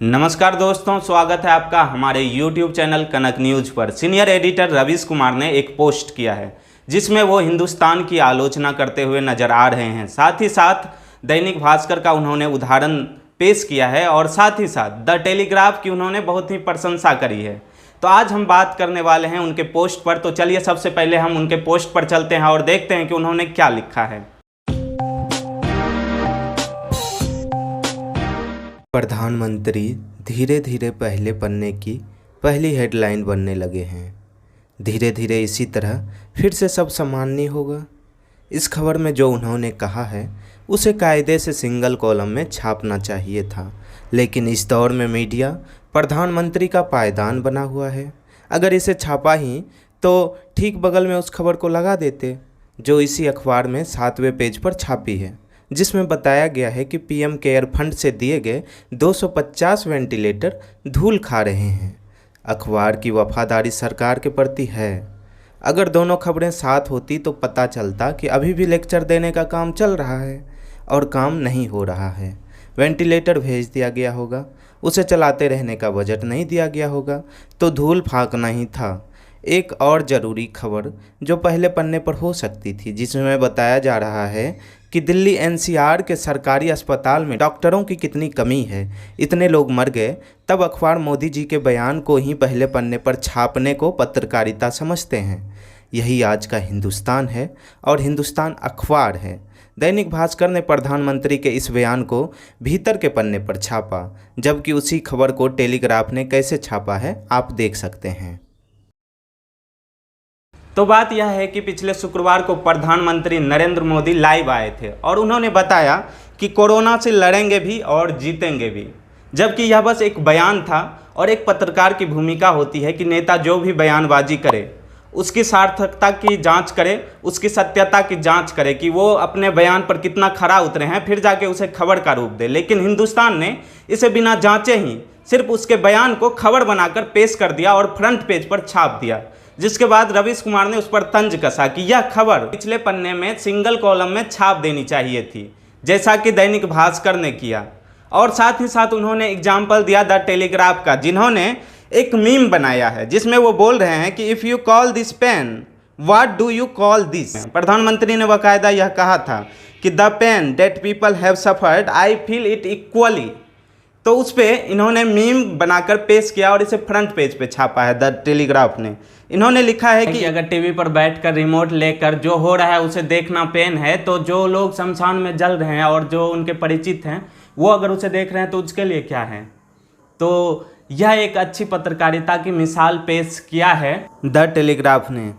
नमस्कार दोस्तों, स्वागत है आपका हमारे YouTube चैनल कनक न्यूज पर। सीनियर एडिटर रवीश कुमार ने एक पोस्ट किया है जिसमें वो हिंदुस्तान की आलोचना करते हुए नजर आ रहे हैं। साथ ही साथ दैनिक भास्कर का उन्होंने उदाहरण पेश किया है और साथ ही साथ द टेलीग्राफ की उन्होंने बहुत ही प्रशंसा करी है। तो आज हम बात करने वाले हैं उनके पोस्ट पर। तो चलिए सबसे पहले हम उनके पोस्ट पर चलते हैं और देखते हैं कि उन्होंने क्या लिखा है। प्रधानमंत्री धीरे धीरे पहले पन्ने की पहली हेडलाइन बनने लगे हैं। धीरे धीरे इसी तरह फिर से सब सामान्य होगा। इस खबर में जो उन्होंने कहा है उसे कायदे से सिंगल कॉलम में छापना चाहिए था, लेकिन इस दौर में मीडिया प्रधानमंत्री का पायदान बना हुआ है। अगर इसे छापा ही तो ठीक बगल में उस खबर को लगा देते जो इसी अखबार में 7वें पेज पर छापी है, जिसमें बताया गया है कि पीएम केयर फंड से दिए गए 250 वेंटिलेटर धूल खा रहे हैं। अखबार की वफादारी सरकार के प्रति है। अगर दोनों खबरें साथ होती तो पता चलता कि अभी भी लेक्चर देने का काम चल रहा है और काम नहीं हो रहा है। वेंटिलेटर भेज दिया गया होगा, उसे चलाते रहने का बजट नहीं दिया गया होगा तो धूल फाँकना ही था। एक और ज़रूरी खबर जो पहले पन्ने पर हो सकती थी, जिसमें बताया जा रहा है कि दिल्ली एनसीआर के सरकारी अस्पताल में डॉक्टरों की कितनी कमी है, इतने लोग मर गए। तब अखबार मोदी जी के बयान को ही पहले पन्ने पर छापने को पत्रकारिता समझते हैं। यही आज का हिंदुस्तान है और हिंदुस्तान अखबार है। दैनिक भास्कर ने प्रधानमंत्री के इस बयान को भीतर के पन्ने पर छापा, जबकि उसी खबर को टेलीग्राफ ने कैसे छापा है आप देख सकते हैं। तो बात यह है कि पिछले शुक्रवार को प्रधानमंत्री नरेंद्र मोदी लाइव आए थे और उन्होंने बताया कि कोरोना से लड़ेंगे भी और जीतेंगे भी, जबकि यह बस एक बयान था। और एक पत्रकार की भूमिका होती है कि नेता जो भी बयानबाजी करे उसकी सार्थकता की जांच करे, उसकी सत्यता की जांच करे कि वो अपने बयान पर कितना खरा उतरे हैं, फिर जाके उसे खबर का रूप दे। लेकिन हिंदुस्तान ने इसे बिना जांचे ही सिर्फ उसके बयान को खबर बनाकर पेश कर दिया और फ्रंट पेज पर छाप दिया, जिसके बाद रवीश कुमार ने उस पर तंज कसा कि यह खबर पिछले पन्ने में सिंगल कॉलम में छाप देनी चाहिए थी, जैसा कि दैनिक भास्कर ने किया। और साथ ही साथ उन्होंने एग्जाम्पल दिया द टेलीग्राफ का, जिन्होंने एक मीम बनाया है जिसमें वो बोल रहे हैं कि if you call this pain what do you call this. प्रधानमंत्री ने बाकायदा यह कहा था कि the pain that people have suffered I feel it equally. तो उस पर इन्होंने मीम बनाकर पेश किया और इसे फ्रंट पेज पे छापा है द टेलीग्राफ ने। इन्होंने लिखा है कि अगर टीवी पर बैठकर रिमोट लेकर जो हो रहा है उसे देखना पेन है, तो जो लोग शमशान में जल रहे हैं और जो उनके परिचित हैं वो अगर उसे देख रहे हैं तो उसके लिए क्या है। तो यह एक अच्छी पत्रकारिता की मिसाल पेश किया है द टेलीग्राफ ने।